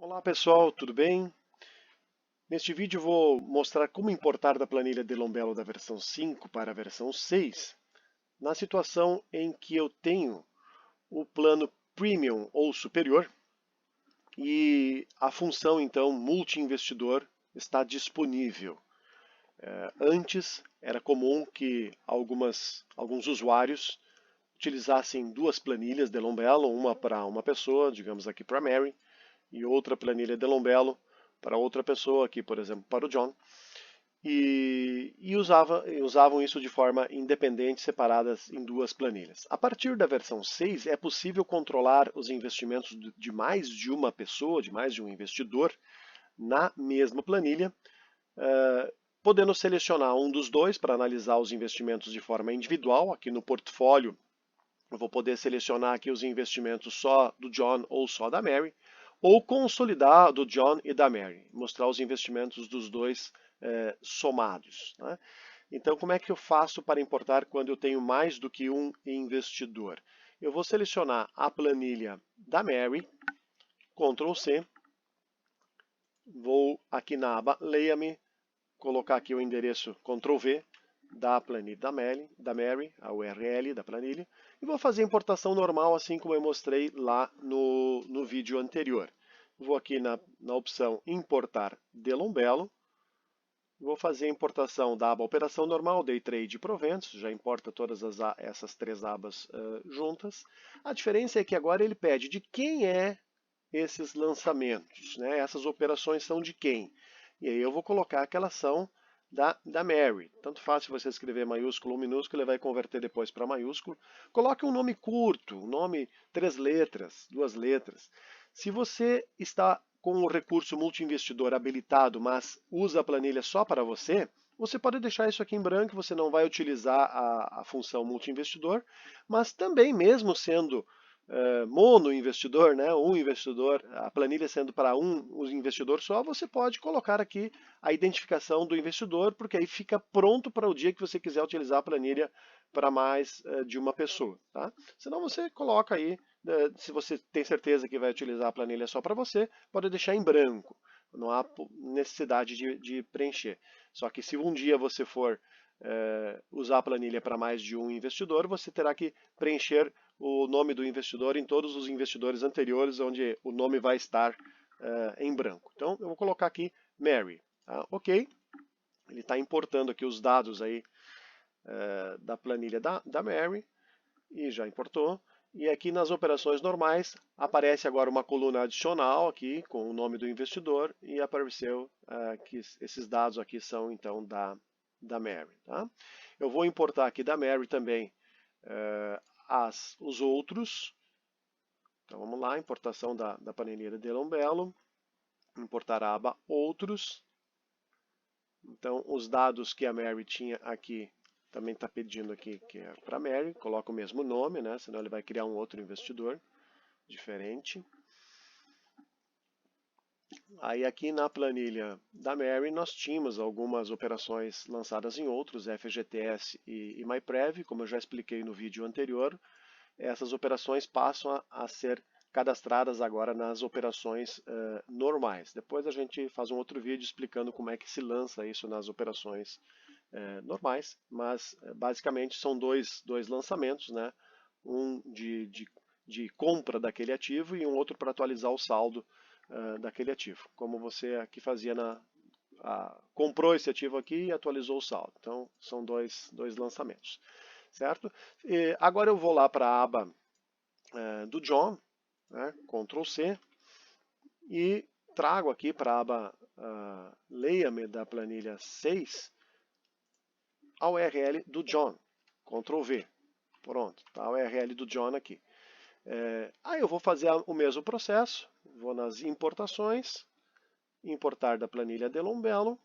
Olá pessoal, tudo bem? Neste vídeo vou mostrar como importar da planilha Delombello da versão 5 para a versão 6, na situação em que eu tenho o plano Premium ou superior e a função então multi-investidor está disponível. Antes era comum que alguns usuários utilizassem duas planilhas Delombello, uma para uma pessoa, digamos aqui para Mary, e outra planilha Delombello para outra pessoa, aqui por exemplo para o John, e usavam isso de forma independente, separadas em duas planilhas. A partir da versão 6 é possível controlar os investimentos de mais de uma pessoa, de mais de um investidor, na mesma planilha, podendo selecionar um dos dois para analisar os investimentos de forma individual. Aqui no portfólio eu vou poder selecionar aqui os investimentos só do John ou só da Mary, ou consolidar do John e da Mary, mostrar os investimentos dos dois somados, né? Então, como é que eu faço para importar quando eu tenho mais do que um investidor? Eu vou selecionar a planilha da Mary, Ctrl C, vou aqui na aba Leia-me, colocar aqui o endereço Ctrl V da planilha da Mary, a URL da planilha, e vou fazer a importação normal, assim como eu mostrei lá no vídeo anterior. Vou aqui na opção Importar Delombello, vou fazer a importação da aba Operação Normal, Day Trade e Proventos, já importa todas essas três abas juntas. A diferença é que agora ele pede de quem é esses lançamentos, né? Essas operações são de quem? E aí eu vou colocar que elas são da Mary. Tanto faz se você escrever maiúsculo ou minúsculo, ele vai converter depois para maiúsculo. Coloque um nome curto, um nome 3 letras, 2 letras. Se você está com o recurso multi-investidor habilitado, mas usa a planilha só para você, você pode deixar isso aqui em branco, você não vai utilizar a função multi-investidor, mas também, mesmo sendo mono investidor, né, um investidor, a planilha sendo para um investidor só, você pode colocar aqui a identificação do investidor, porque aí fica pronto para o dia que você quiser utilizar a planilha para mais de uma pessoa, tá? Senão você coloca aí, se você tem certeza que vai utilizar a planilha só para você, pode deixar em branco, não há necessidade de preencher. Só que se um dia você for usar a planilha para mais de um investidor, você terá que preencher o nome do investidor em todos os investidores anteriores, onde o nome vai estar em branco. Então, eu vou colocar aqui Mary. Tá? Ok. Ele está importando aqui os dados aí da planilha da Mary, e já importou. E aqui nas operações normais, aparece agora uma coluna adicional aqui, com o nome do investidor, e apareceu que esses dados aqui são, então, da Mary. Tá? Eu vou importar aqui da Mary também os outros. Então vamos lá, importação da planilha Delombello, importar a aba Outros. Então os dados que a Mary tinha aqui, também está pedindo aqui que é para Mary, coloca o mesmo nome, né? Senão ele vai criar um outro investidor diferente. Aí aqui na planilha da Mary nós tínhamos algumas operações lançadas em outros, FGTS e MyPrev, como eu já expliquei no vídeo anterior. Essas operações passam a ser cadastradas agora nas operações normais. Depois a gente faz um outro vídeo explicando como é que se lança isso nas operações normais, mas basicamente são dois lançamentos, né? Um de compra daquele ativo e um outro para atualizar o saldo daquele ativo, como você aqui fazia comprou esse ativo aqui e atualizou o saldo. Então são dois lançamentos, certo? E agora eu vou lá para a aba do John, né, Ctrl C, e trago aqui para a aba Leia-me da planilha 6 a URL do John, Ctrl V. Pronto, está a URL do John aqui. Aí eu vou fazer o mesmo processo, vou nas importações, importar da planilha Delombello,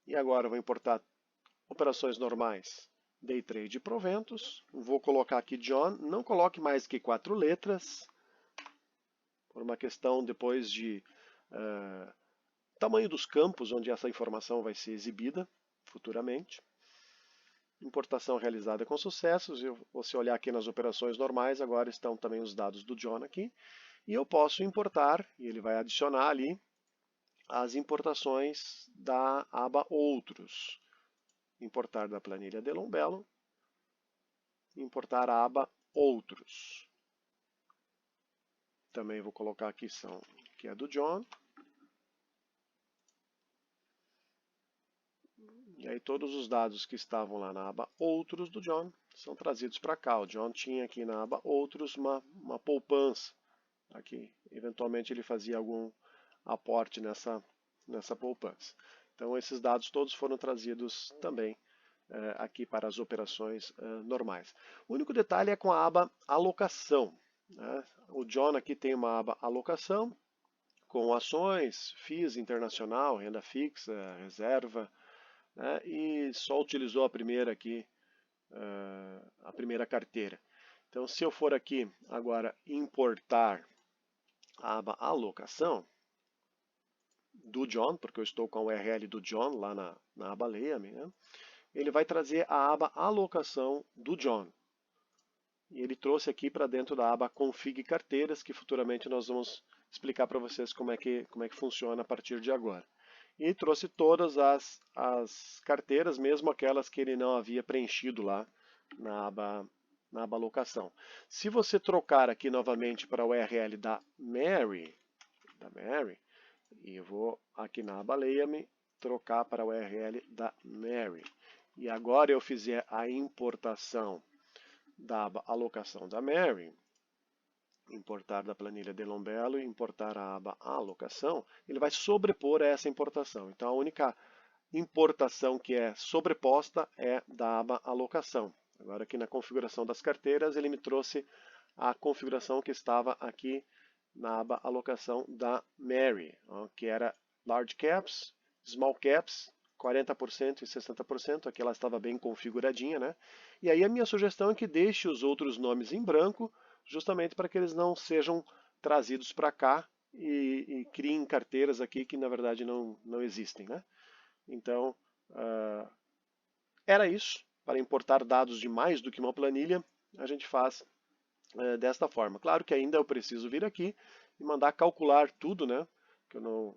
e agora vou importar operações normais, Day Trade e Proventos. Vou colocar aqui John, não coloque mais que 4 letras, por uma questão depois de tamanho dos campos onde essa informação vai ser exibida futuramente. Importação realizada com sucesso. Se você olhar aqui nas operações normais, agora estão também os dados do John aqui. E eu posso importar, e ele vai adicionar ali, as importações da aba Outros. Importar da planilha Delombello, importar a aba Outros. Também vou colocar aqui, que é do John. E aí todos os dados que estavam lá na aba Outros do John são trazidos para cá. O John tinha aqui na aba Outros uma poupança. Aqui, eventualmente ele fazia algum aporte nessa poupança. Então esses dados todos foram trazidos também aqui para as operações normais. O único detalhe é com a aba Alocação. Né? O John aqui tem uma aba Alocação, com ações, FIIs internacional, renda fixa, reserva, né? E só utilizou a primeira aqui, a primeira carteira. Então se eu for aqui agora importar a aba Alocação do John, porque eu estou com a URL do John lá na aba Leia-me, né? Ele vai trazer a aba Alocação do John. E ele trouxe aqui para dentro da aba Config Carteiras, que futuramente nós vamos explicar para vocês como é que funciona a partir de agora. E trouxe todas as carteiras, mesmo aquelas que ele não havia preenchido lá na aba Alocação. Se você trocar aqui novamente para a URL da Mary, e eu vou aqui na aba Leia-me, trocar para a URL da Mary. E agora eu fizer a importação da aba Alocação da Mary, importar da planilha Delombello e importar a aba Alocação, ele vai sobrepor essa importação. Então a única importação que é sobreposta é da aba Alocação. Agora aqui na configuração das carteiras ele me trouxe a configuração que estava aqui na aba Alocação da Mary, que era Large Caps, Small Caps, 40% e 60%, aqui ela estava bem configuradinha, né? E aí a minha sugestão é que deixe os outros nomes em branco, justamente para que eles não sejam trazidos para cá e criem carteiras aqui que na verdade não existem, né? Então, era isso. Para importar dados de mais do que uma planilha, a gente faz desta forma. Claro que ainda eu preciso vir aqui e mandar calcular tudo, né? Que eu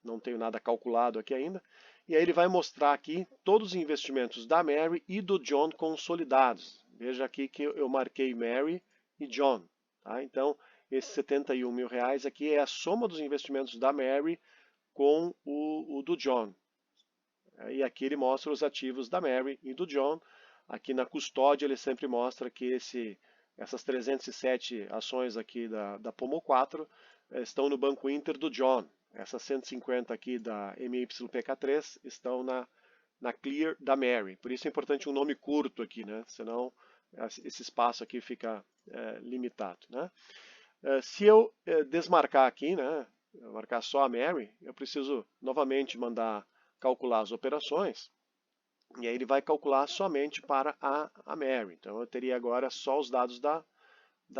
não tenho nada calculado aqui ainda. E aí ele vai mostrar aqui todos os investimentos da Mary e do John consolidados. Veja aqui que eu marquei Mary e John. Tá? Então, esses 71 mil reais aqui é a soma dos investimentos da Mary com o do John. E aqui ele mostra os ativos da Mary e do John. Aqui na custódia ele sempre mostra que essas 307 ações aqui da Pomo 4 estão no Banco Inter do John. Essas 150 aqui da MYPK3 estão na Clear da Mary. Por isso é importante um nome curto aqui, né? Senão esse espaço aqui fica limitado, né? Se eu desmarcar aqui, né? Marcar só a Mary, eu preciso novamente mandar calcular as operações. E aí ele vai calcular somente para a Mary. Então eu teria agora só os dados da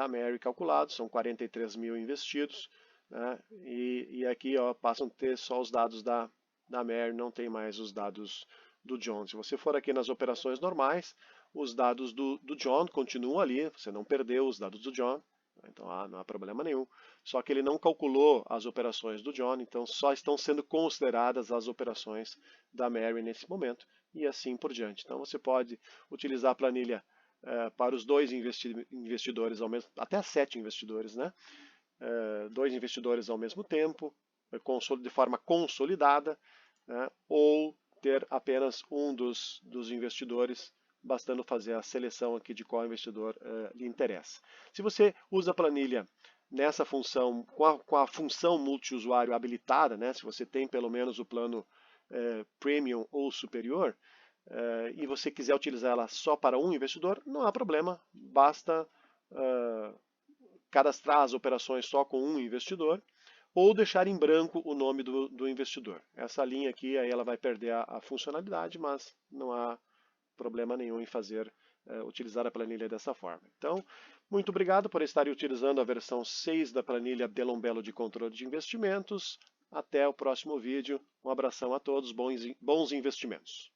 Mary calculados, são 43 mil investidos. Né? E aqui passam a ter só os dados da Mary, não tem mais os dados do John. Se você for aqui nas operações normais, os dados do John continuam ali, você não perdeu os dados do John, então não há problema nenhum. Só que ele não calculou as operações do John, então só estão sendo consideradas as operações da Mary nesse momento, e assim por diante. Então você pode utilizar a planilha para os dois investidores ao mesmo, até 7 investidores, né? 2 investidores ao mesmo tempo, de forma consolidada, né? Ou ter apenas um dos investidores, bastando fazer a seleção aqui de qual investidor lhe interessa. Se você usa a planilha nessa função, com a função multiusuário habilitada, né? Se você tem pelo menos o plano Premium ou superior, e você quiser utilizar ela só para um investidor, não há problema, basta cadastrar as operações só com um investidor ou deixar em branco o nome do investidor. Essa linha aqui aí ela vai perder a funcionalidade, mas não há problema nenhum em utilizar a planilha dessa forma. Então, muito obrigado por estarem utilizando a versão 6 da planilha Delombello de controle de investimentos. Até o próximo vídeo. Um abração a todos, bons investimentos.